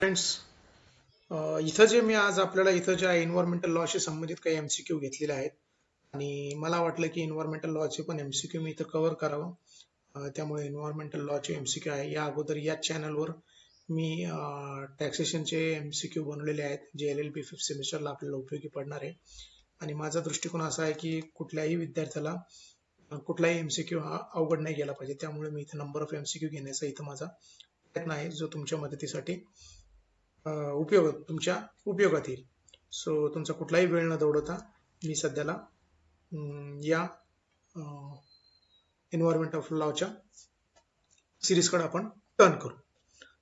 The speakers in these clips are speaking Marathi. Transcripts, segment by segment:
फ्रेंड्स, इथं जे मी आज आपल्याला इथं ज्या एन्व्हायरमेंटल लॉशी संबंधित काही एमसीक्यू घेतलेले आहेत आणि मला वाटलं की एन्व्हायरमेंटल लॉचे पण एमसीक्यू मी इथं कव्हर करावं. त्यामुळे एन्व्हायरमेंटल लॉचे एमसीक्यू आहे. या अगोदर या चॅनलवर मी टॅक्सेशनचे एमसीक्यू बनवलेले आहेत, जे LLB फिफ्थ सेमिस्टरला आपल्याला उपयोगी पडणार आहे. आणि माझा दृष्टिकोन असा आहे की कुठल्याही विद्यार्थ्याला कुठलाही एमसीक्यू हा अवघड नाही गेला पाहिजे. त्यामुळे मी इथं नंबर ऑफ एमसीक्यू घेण्याचा इथं माझा प्रयत्न आहे, जो तुमच्या मदतीसाठी तुमच्या उपयोगात येईल. सो तुमचा कुठलाही वेळ न दौडवता मी सध्याला या एन्व्हायरमेंट ऑफ लॉच्या सिरीजकडे आपण टर्न करू.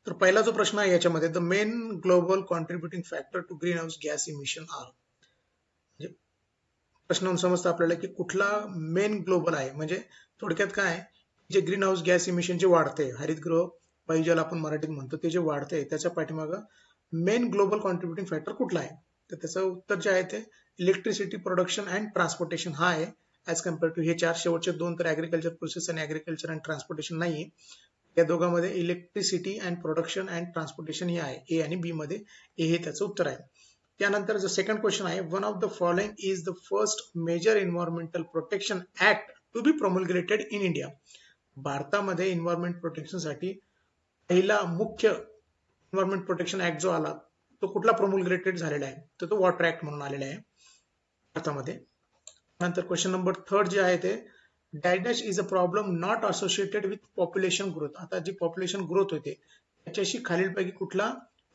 तर पहिला जो प्रश्न आहे याच्यामध्ये, the main global contributing factor to green house gas emission are. म्हणजे प्रश्न समजतं आपल्याला की कुठला मेन ग्लोबल आहे. म्हणजे थोडक्यात काय, जे ग्रीन हाऊस गॅस इमिशन जे वाढते, हरितगृह वायू ज्याला आपण मराठीत म्हणतो, ते जे वाढते त्याच्या पाठीमागं मेन ग्लोबल कॉन्ट्रीब्युटिंग फॅक्टर कुठला आहे. तर त्याचं उत्तर जे आहे ते इलेक्ट्रिसिटी प्रोडक्शन अँड ट्रान्सपोर्टेशन हा आहे. ॲज कम्पेअर टू हे चार शेवटचे दोन तर ॲग्रिकल्चर प्रोसेस आणि ॲग्रिकल्चर अँड ट्रान्सपोर्टेशन नाही आहे. या दोघांमध्ये electricity and production and transportation हे आहे. ए आणि बी मध्ये ए हे त्याचं उत्तर आहे. त्यानंतर जो सेकंड क्वेश्चन आहे, one of the following is the first major environmental protection act to be promulgated in India. भारतामध्ये एन्व्हायरमेंट प्रोटेक्शनसाठी पहिला मुख्य एन्व्हायरमेंट प्रोटेक्शन ऍक्ट जो आला तो कुठला प्रोमल्गेटेड झालेला आहे, तर तो वॉटर ऍक्ट म्हणून आलेला आहे भारतामध्ये. नंतर क्वेश्चन नंबर थर्ड जे आहे ते, dash is a problem not associated with population growth. आता जी पॉप्युलेशन ग्रोथ होते त्याच्याशी खालीलपैकी कुठला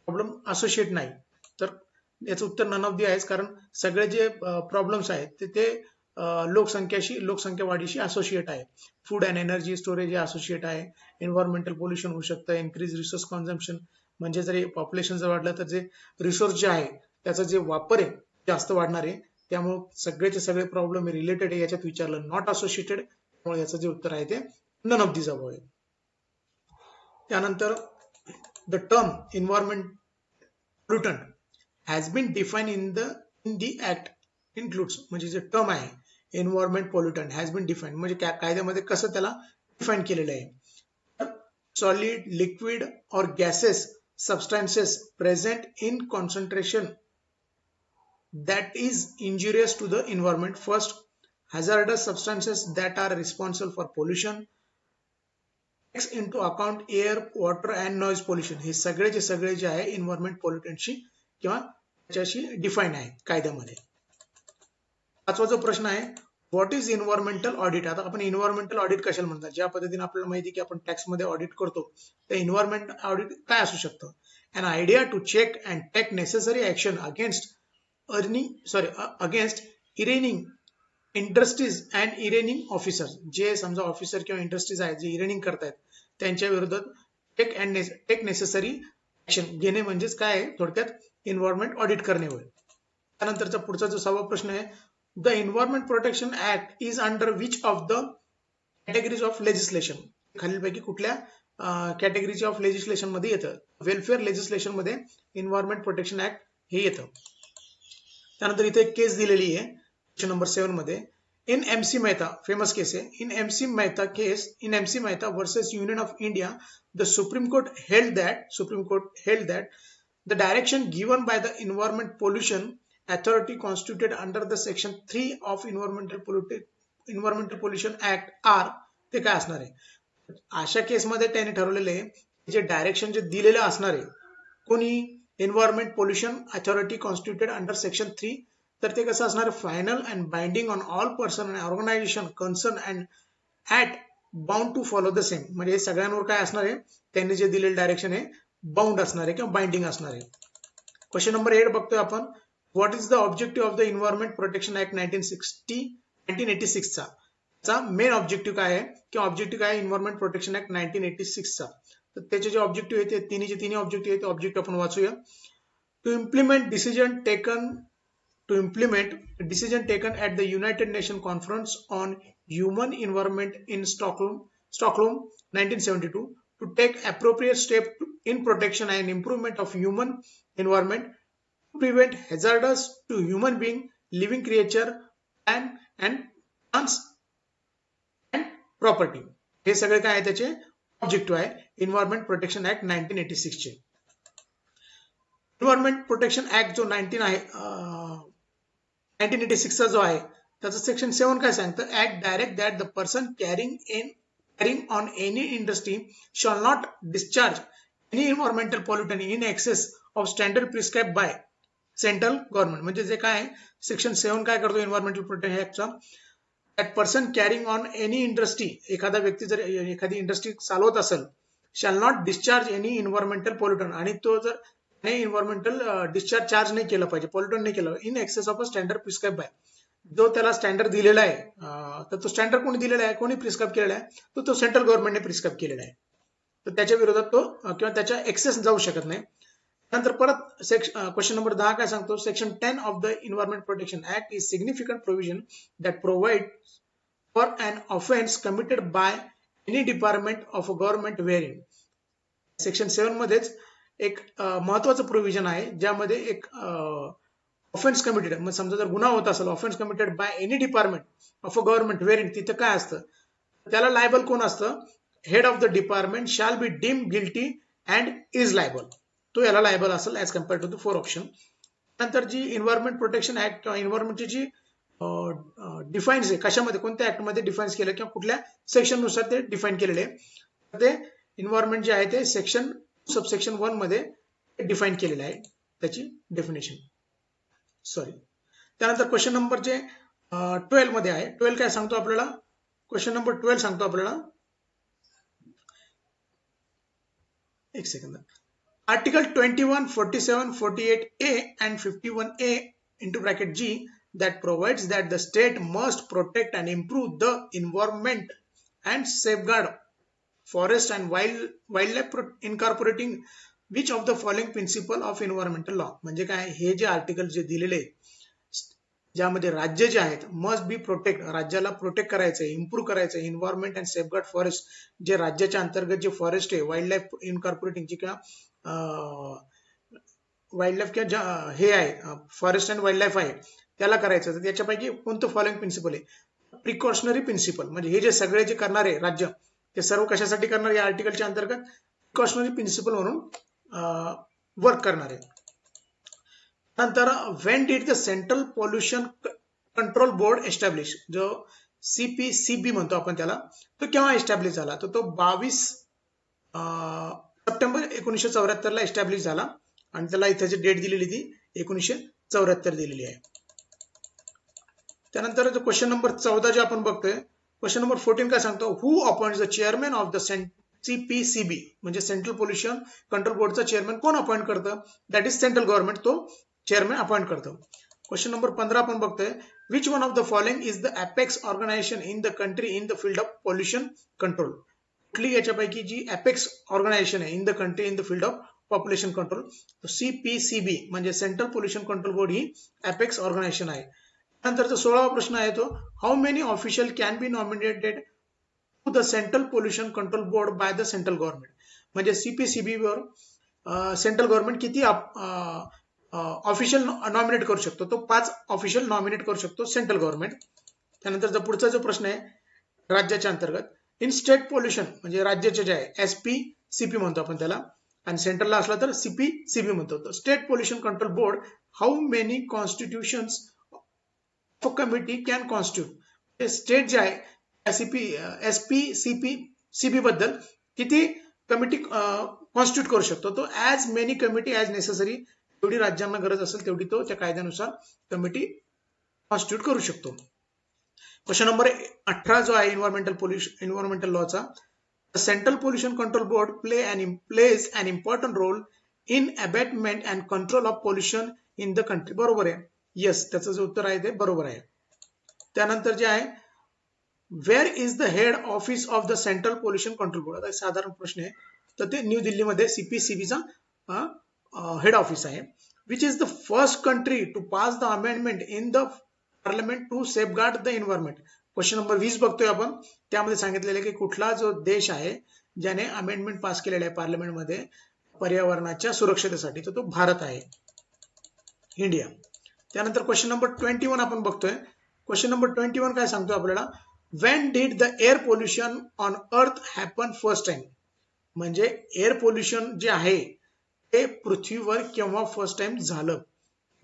प्रॉब्लेम असोसिएट नाही. तर याचं उत्तर नन ऑफ दी आहेच, कारण सगळे जे प्रॉब्लेम्स आहेत ते लोकसंख्या वाढीशी असोसिएट आहे. फूड अँड एनर्जी स्टोरेज हे असोसिएट आहे. एन्व्हायरमेंटल पोल्युशन होऊ शकतं. इन्क्रीज रिसोर्स कन्झम्पशन, म्हणजे जर पॉप्युलेशन जर वाढलं तर जे रिसोर्स जे आहे त्याचा जे वापर आहे जास्त वाढणार आहे. त्यामुळे सगळेचे सगळे प्रॉब्लेम रिलेटेड आहे याच्यात विचारलं, नॉट असोसिएटेड, त्यामुळे याचं जे उत्तर आहे ते नन ऑफ दिस अबव्ह आहे. त्यानंतर the term environment pollutant has been define in the act includes. म्हणजे जे टर्म आहे environment pollutant has been define, म्हणजे कायद्यामध्ये कसं त्याला डिफाईन केलेलं आहे. सॉलिड, लिक्विड और gases substances present in concentration that is injurious to the environment. First, hazardous substances that are responsible for pollution. Takes into account air, water and noise pollution. हे सगळे जे आहे एन्व्हायरमेंट पोल्युटंटशी किंवा त्याच्याशी डिफाईन आहे कायद्यामध्ये. पाचवा जो प्रश्न आहे, व्हॉट इज एन्व्हायरमेंटल ऑडिट. आता आपण एन्व्हायरमेंटल ऑडिट कशाला म्हणतात, ज्या पद्धतीने आपल्याला माहिती की आपण टॅक्समध्ये ऑडिट करतो, तर एन्व्हायरमेंट ऑडिट काय असू शकतं. an idea to check and take necessary action against erring industries and erring officers. जे समजा ऑफिसर किंवा इंडस्ट्रीज आहेत जे इरेनिंग करतायत त्यांच्या विरोधात टेक नेसेसरी ऍक्शन घेणे, म्हणजेच काय आहे थोडक्यात एन्व्हायरमेंट ऑडिट करणे होय. त्यानंतरचा पुढचा जो 6वा प्रश्न आहे, the environment protection act is under which of the categories of legislation. खालीलपैकी कुठल्या कॅटेगरीज ऑफ लेजिस्लेशन मध्ये येतं. वेलफेअर लेजिस्लेशन मध्ये एन्व्हायरमेंट प्रोटेक्शन ऍक्ट हे येतं. त्यानंतर इथे एक केस दिलेली आहे क्वेश्चन नंबर 7 मध्ये. इन MC मेहता, फेमस केस आहे, in MC Mehta versus union of India, the supreme court held that the direction given by the environment pollution authority constituted under the section 3 of environmental pollution act are, ते काय असणार आहे. अशा केसमध्ये त्यांनी ठरवलेले आहे जे डायरेक्शन जे दिलेलं असणार आहे कोणी, environment pollution authority constituted under section 3, तर ते कसं असणार, final and binding on all person and organisation concern and at bound to follow the same. म्हणजे हे सगळ्यांवर काय असणार आहे, त्यांनी जे दिलेलं डायरेक्शन आहे बाउंड असणार आहे किंवा बाइंडिंग असणार आहे. क्वेश्चन नंबर 8 बघतोय आपण, what is the objective of the environment protection act 1986 चा मेन ऑब्जेक्टिव्ह काय आहे किंवा ऑब्जेक्टिव्ह काय आहे एन्व्हायरमेंट प्रोटेक्शन ऍक्ट 1986 चा. तर त्याचे जे ऑब्जेक्टिव्ह आहेत ते तिन्ही ऑब्जेक्टिव्ह आहेत, ते ऑब्जेक्टिव्ह आपण वाचूया. To implement decision taken at the United Nations Conference on Human Environment in Stockholm 1972 to take appropriate steps in protection and improvement of human environment to prevent hazardous to human being, living creature and plants and property. हे सगळे काय आहे त्याचे ऑब्जेक्टिव्ह आहे एन्व्हायरमेंट प्रोटेक्शन ऍक्ट 1986 चे. एन्व्हायरमेंट प्रोटेक्शन ऍक्ट जो 1986 जो आहे त्याचं सेक्शन 7 काय सांगतं, act direct that the person carrying on any industry shall not discharge any environmental pollutant in excess of standard prescribed by central government. म्हणजे जे काय सेक्शन 7 काय करतो एन्व्हायरमेंटल प्रोटेक्शन ऍक्टचा, that person carrying on any industry, एखादा व्यक्ती जर एखादी इंडस्ट्री चालवत असेल, shall not discharge any environmental pollutant, आणि तो जर एन्व्हायरमेंटल डिस्चार्ज नाही केलं पाहिजे, पोल्युटन नाही केलं, in excess of a standard prescribe by, जो त्याला स्टँडर्ड दिलेला आहे, तर तो स्टँडर्ड कोणी दिलेला आहे, कोणी प्रिस्क्राईब केलेला आहे, तो सेंट्रल गव्हर्नमेंटने प्रिस्क्राईब केलेला आहे. तर त्याच्या विरोधात तो किंवा त्याच्या एक्सेस जाऊ शकत नाही. नंतर परत क्वेश्चन नंबर 10 काय सांगतो, section 10 of the environment protection act is significant provision that provide for an offence committed by any department of a government wearing. Section 7 मध्येच एक महत्वाचं प्रोव्हिजन आहे, ज्यामध्ये एक ऑफेन्स कमिटेड, मग समजा जर गुन्हा होत असेल, offence committed by any department of a government wearing, तिथं काय असतं, त्याला लायबल कोण असतं, head of the department shall be deem guilty and is liable, तो याला लायबल असेल as compare to the 4 option. नंतर जी एन्व्हायरमेंट प्रोटेक्शन ऍक्ट किंवा एन्व्हायरमेंटची जी डिफाईन्स आहे, कशामध्ये, कोणत्या ऍक्टमध्ये डिफाईन्स केलं किंवा कुठल्या सेक्शननुसार ते डिफाईन केलेले आहे, ते एन्व्हायरमेंट जे आहे ते सेक्शन सबसेक्शन 1 मध्ये डिफाईन केलेलं आहे, त्याची डेफिनेशन. सॉरी. त्यानंतर क्वेश्चन नंबर जे 12 मध्ये आहे, 12 काय सांगतो आपल्याला, क्वेश्चन नंबर 12 सांगतो आपल्याला, एक second, Article 21, 47, 48A and 51A into bracket G that provides that the state must protect and improve the environment and safeguard forest and wildlife incorporating which of the following principle of environmental law. म्हणजे काय, हे जे आर्टिकल जे दिलेले ज्यामध्ये राज्य जे आहेत मस्ट बी प्रोटेक्ट, राज्याला प्रोटेक्ट करायचं, इम्प्रूव्ह करायचं एन्व्हायरमेंट अँड सेफगार्ड फॉरेस्ट, जे राज्याच्या अंतर्गत जे फॉरेस्ट आहे, वाईल्ड लाईफ इनकॉर्पोरेटिंग जे किंवा वाईल्ड लाईफ किंवा हे आहे फॉरेस्ट अँड वाईल्ड लाईफ आहे, त्याला करायचं. तर त्याच्यापैकी कोणतं फॉलोइंग प्रिन्सिपल आहे, प्रिकॉशनरी प्रिन्सिपल, म्हणजे हे जे सगळे जे करणार आहे राज्य, ते सर्व कशासाठी करणार, या आर्टिकलच्या अंतर्गत प्रिकॉशनरी प्रिन्सिपल म्हणून वर्क करणार आहे. नंतर when did the central pollution control board establish, जो CPCB म्हणतो आपण त्याला, तो केव्हा एस्टॅब्लिश झाला, तर तो 22 सप्टेंबर 1974 ला एस्टॅब्लिश झाला, आणि त्याला इथे जी डेट दिलेली ती 1974 दिलेली आहे. त्यानंतर क्वेश्चन नंबर 14 जे आपण बघतोय, क्वेश्चन नंबर 14 काय सांगतो, who appoints the chairman of the CPCB, म्हणजे सेंट्रल पोल्युशन कंट्रोल बोर्डचा चेअरमॅन कोण अपॉइंट करतं, दॅट इज सेंट्रल गव्हर्नमेंट, तो चेअरमॅन अपॉइंट करतो. क्वेश्चन नंबर 15 आपण बघतोय, which one of the following is the apex organisation in the country in the field of pollution control. कुठली याच्यापैकी जी अपेक्स ऑर्गनायझेशन आहे in the country in the field of population control, CPCB म्हणजे सेंट्रल पोल्युशन कंट्रोल बोर्ड ही अपेक्स ऑर्गनायझेशन आहे. नंतरचा 16वा प्रश्न आहे तो, how many official can be nominated to the central pollution control board by the central government, म्हणजे CPCB वर सेंट्रल गव्हर्नमेंट किती ऑफिशियल नॉमिनेट करू शकतो, तो 5 ऑफिशियल नॉमिनेट करू शकतो सेंट्रल गव्हर्नमेंट. त्यानंतर पुढचा जो प्रश्न आहे राज्याच्या अंतर्गत, इन स्टेट पोल्युशन म्हणजे राज्याचे जे आहे SPCP म्हणतो आपण त्याला, आणि सेंट्रलला असला तर CPCB म्हणतो. State pollution control board, how many constitutions of committee can constitute, state जे आहे SPCP बद्दल किती कमिटी कॉन्स्टिट्यूट करू शकतो, तो as many committee as necessary, जेवढी राज्यांना गरज असेल तेवढी तो त्या कायद्यानुसार कमिटी कॉन्स्टिट्यूट करू शकतो. क्वेश्चन नंबर 18 जो आहे एन्व्हायरमेंटल लॉचा, central pollution control board plays an important role in abatement and control of pollution in the country. बरोबर आहे, येस, त्याचं जे उत्तर आहे ते बरोबर आहे. त्यानंतर जे आहे, where is the head office of the central pollution control board, आता साधारण प्रश्न आहे, तर ते न्यू दिल्लीमध्ये CPCBचा हेड ऑफिस आहे. Which is the first country to pass the amendment in the parliament to safeguard the environment. Question number 20 बघतोय आपण, त्यामध्ये सांगितलेलं आहे की कुठला जो देश आहे ज्याने अमेंडमेंट पास केलेला आहे पार्लमेंटमध्ये पर्यावरणाच्या सुरक्षतेसाठी, तर तो भारत आहे, इंडिया. त्यानंतर क्वेश्चन नंबर 21 आपण बघतोय. क्वेश्चन नंबर 21 काय सांगतो आपल्याला, when did the air pollution on earth happen first time, म्हणजे एअर पोल्युशन जे आहे हे पृथ्वीवर केव्हा फर्स्ट टाइम झालं?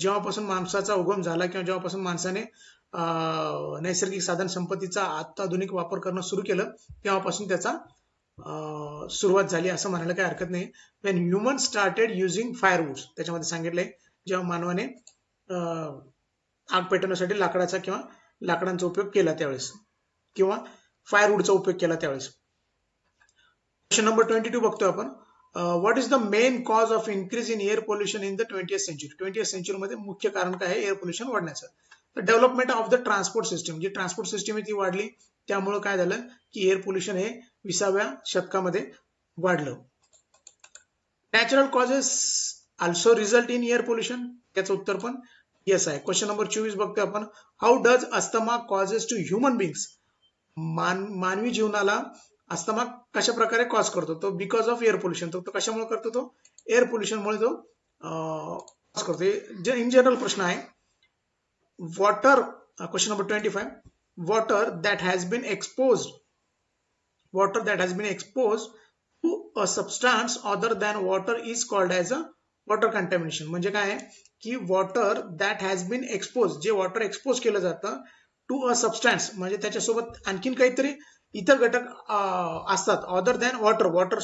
जेव्हापासून माणसाचा उगम झाला किंवा जेव्हापासून माणसाने नैसर्गिक साधन संपत्तीचा अत्याधुनिक वापर करणं सुरू केलं तेव्हापासून त्याचा सुरुवात झाली असं म्हणायला काही हरकत नाही. वेन ह्युमन स्टार्टेड युझिंग फायरवूड्स, त्याच्यामध्ये सांगितलंय जेव्हा मानवाने आग पेटवण्यासाठी लाकडाचा किंवा लाकडांचा उपयोग केला त्यावेळेस किंवा फायरवूडचा उपयोग केला त्यावेळेस. क्वेश्चन नंबर 22 बघतोय आपण. What is the main cause of increase in air pollution in the 20th century? 20th सेंचुरीमध्ये मुख्य कारण काय आहे एअर पोल्युशन वाढण्याचं? तर development of the transport system, जी ट्रान्सपोर्ट सिस्टम आहे ती वाढली, त्यामुळे काय झालं की एअर पोल्युशन हे 20व्या शतकामध्ये वाढलं. Natural causes also result in air pollution, त्याचं उत्तर पण येस आहे. क्वेश्चन नंबर 24 बघतोय आपण. How does asthma causes to human beings? मानवी जीवनाला अस्थमा कशा प्रकारे कॉज करतो? तो बिकॉज ऑफ एअर पोल्युशन. तो कशामुळे करतो? तो एअर पोल्युशनमुळे तो कॉज करतो. इन जनरल प्रश्न आहे. Water, question number 25, water that has been exposed to a substance other than water is called as a water contamination. म्हणजे काय आहे की water that has been expose, जे वॉटर एक्सपोज केलं जातं टू अ सबस्टन्स, म्हणजे त्याच्यासोबत आणखीन काहीतरी इतर घटक असतात अदर दॅन वॉटर, वॉटर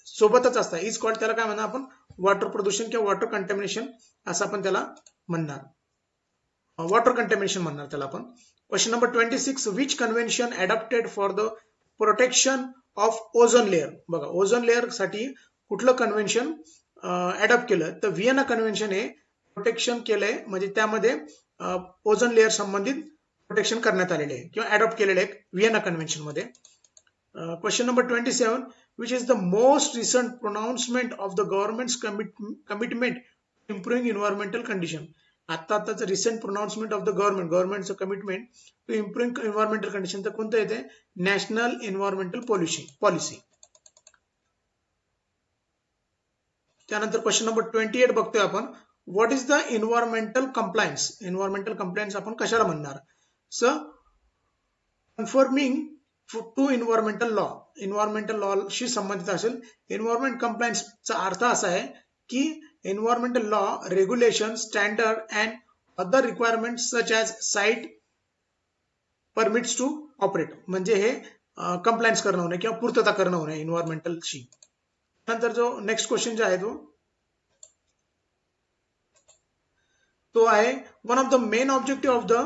सोबतच असतात, इज कॉल्ड, त्याला काय म्हणणार आपण? वॉटर प्रदूषण किंवा वॉटर कंटॅमिनेशन असं आपण त्याला म्हणणार. वॉटर कंटॅमिनेशन म्हणणार त्याला आपण. Question number 26, which convention adopted for the protection of ozone layer? बघा, ओझोन लेअर साठी कुठलं कन्व्हेन्शन अडॉप्ट केलं? तर व्हिएना कन्व्हेन्शन हे प्रोटेक्शन केलंय, म्हणजे त्यामध्ये ओझोन लेअर संबंधित प्रोटेक्शन करण्यात आलेले आहे किंवा अडॉप्ट केलेले आहे व्हिएना कन्व्हेन्शन मध्ये. Question number 27, which is the most recent pronouncement of the government's commitment improving environmental condition? आताच रिसेंट प्रोनाउन्समेंट ऑफ द गव्हर्नमेंटचं commitment to improving environmental condition, तर कोणतं येते? National environmental policy. त्यानंतर क्वेश्चन नंबर 28 बघतोय आपण. What is the environmental compliance? Environmental compliance आपण कशाला म्हणणार? Conforming to environmental law, environmental लॉशी संबंधित असेल. एन्व्हायरमेंट कंप्लायन्सचा अर्थ असा आहे की environmental law, regulation, standard and other requirements such as site permits to operate, म्हणजे हे कंप्लायन्स करणं होणे किंवा पूर्तता करणं होणे एन्व्हायरमेंटलशी. नंतर जो नेक्स्ट क्वेश्चन जो आहे तो आहे one of the main objective of the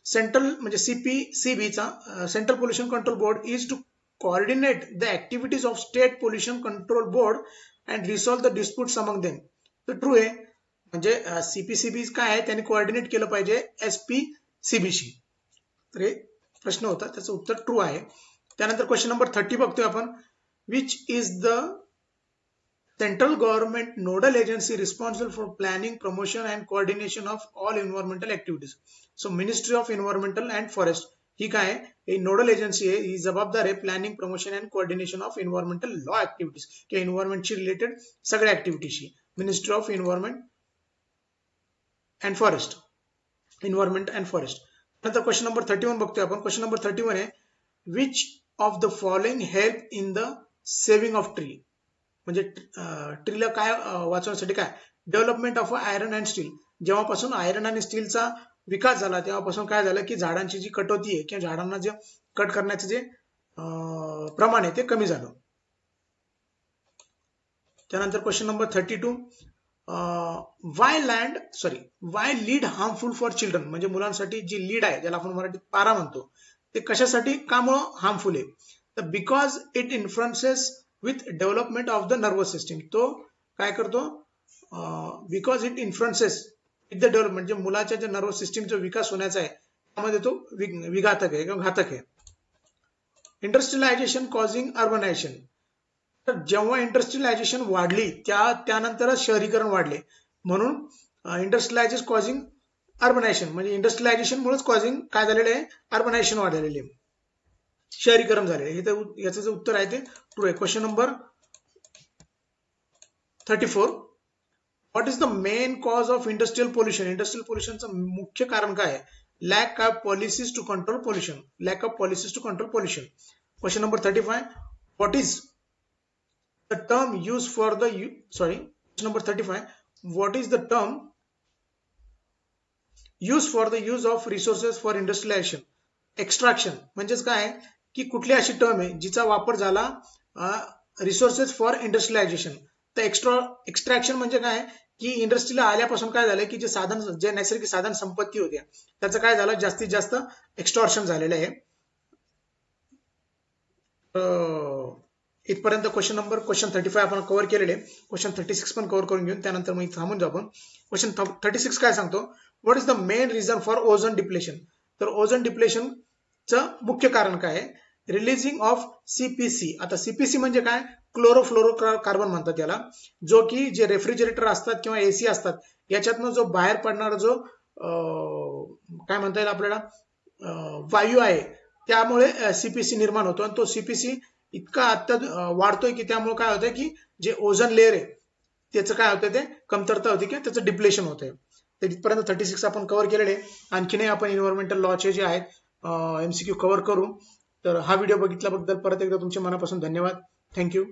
central, म्हणजे सीपीसीबीचा central pollution control board is to coordinate the activities of state pollution control board and resolve the disputes among them. तर ट्रू आहे, म्हणजे सीपीसीबी काय आहे, त्यांनी कोऑर्डिनेट केलं पाहिजे एसपीसीबीशी. तर हे प्रश्न होता, त्याचं उत्तर ट्रू आहे. त्यानंतर क्वेश्चन नंबर 30 बघतोय आपण. Which is the central government nodal agency responsible for planning, promotion and coordination of all environmental activities? So ministry of environmental and forest ही काय आहे? ही नोडल एजन्सी आहे, ही जबाबदार आहे planning, promotion and coordination of environmental law activities किंवा एन्व्हायरमेंटशी रिलेटेड सगळ्या ऍक्टिव्हिटीशी. Ministry of environment and forest, environment and forest. नंतर क्वेश्चन नंबर 31 बघतोय आपण. क्वेश्चन नंबर 31 आहे which of the following help in the saving of tree? म्हणजे ट्रीला काय वाचवण्यासाठी काय? Development of iron and still. जेव्हापासून आयरन आणि स्टीलचा विकास झाला तेव्हापासून काय झालं की झाडांची जी कटोती आहे किंवा झाडांना जे कट करण्याचे जे प्रमाण आहे ते कमी झालं. त्यानंतर question number 32, Y lead harmful for children? म्हणजे मुलांसाठी जी लीड आहे, ज्याला आपण मराठीत पारा म्हणतो, ते कशासाठी कामुळे हार्मफुल आहे? तर because it influences with development of the nervous system. तो काय करतो? Because it influences with the development, जे मुलाच्या जे नर्वस सिस्टीमचा विकास होण्याचा आहे त्यामध्ये तो विघातक आहे किंवा घातक आहे. Industrialisation causing urbanisation. तर जेव्हा इंडस्ट्रियलायझेशन वाढली त्यानंतरच शहरीकरण वाढले, म्हणून इंडस्ट्रियलायझेशन कॉझिंग अर्बनायझेशन, म्हणजे इंडस्ट्रियलायझेशन मुळेच कॉझिंग काय झालेले आहे? अर्बनायझेशन वाढलेले आहे, शहरीकरण झालेले. हे तर याचं जे उत्तर आहे ते ट्रू आहे. Question number 34, what is the main cause of industrial pollution? Industrial पोल्युशनचं मुख्य कारण काय आहे? Lack of policies to control pollution, lack of policies to control pollution. Question number 35, what is the term use for the number 35, what is the term use for the use of resources for industrialization. Extraction म्हणजेच काय, की कुठली अशी टर्म आहे जिचा वापर झाला रिसोर्सेस फॉर इंडस्ट्रियलायझेशन. तर एक्स्ट्रॅक्शन म्हणजे काय, की इंडस्ट्रीला आल्यापासून काय झालं, की जे नैसर्गिक साधन संपत्ती होत्या त्याचं काय झालं, जास्तीत जास्त एक्स्टॉर्शन झालेलं आहे. इथपर्यंत क्वेश्चन 35 आपण कव्हर केलेले. क्वेश्चन 36 पण कव्हर करून घेऊन त्यानंतर मग थांबून जाऊ आपण. क्वेश्चन 36 काय सांगतो, what is the main reason for ozone depletion. तर ओझोन डिप्लेशनचं मुख्य कारण काय आहे, रिलीजिंग ऑफ सीपीसी. आता सीपीसी म्हणजे काय, क्लोरोफ्लोरो कार्बन म्हणतात याला, जो की जे रेफ्रिजरेटर असतात किंवा एसी असतात याच्यातनं जो बाहेर पडणारा जो काय म्हणता येईल आपल्याला वायू आहे, त्यामुळे सीपीसी निर्माण होतो. आणि तो सीपीसी इतका वाढतोय की त्यामुळे काय होतंय, की जे ओझोन लेअर आहे त्याचं काय होतं, ते कमतरता होते किंवा त्याचं डिप्लेशन होतंय. तर इथपर्यंत 36 आपण कव्हर केलेले. आणखीनही आपण एन्व्हायरमेंटल लॉचे जे आहेत MCQ कव्हर करू. तर हा व्हिडिओ बघितल्याबद्दल परत एकदा तुमचे मनापासून धन्यवाद. थँक्यू.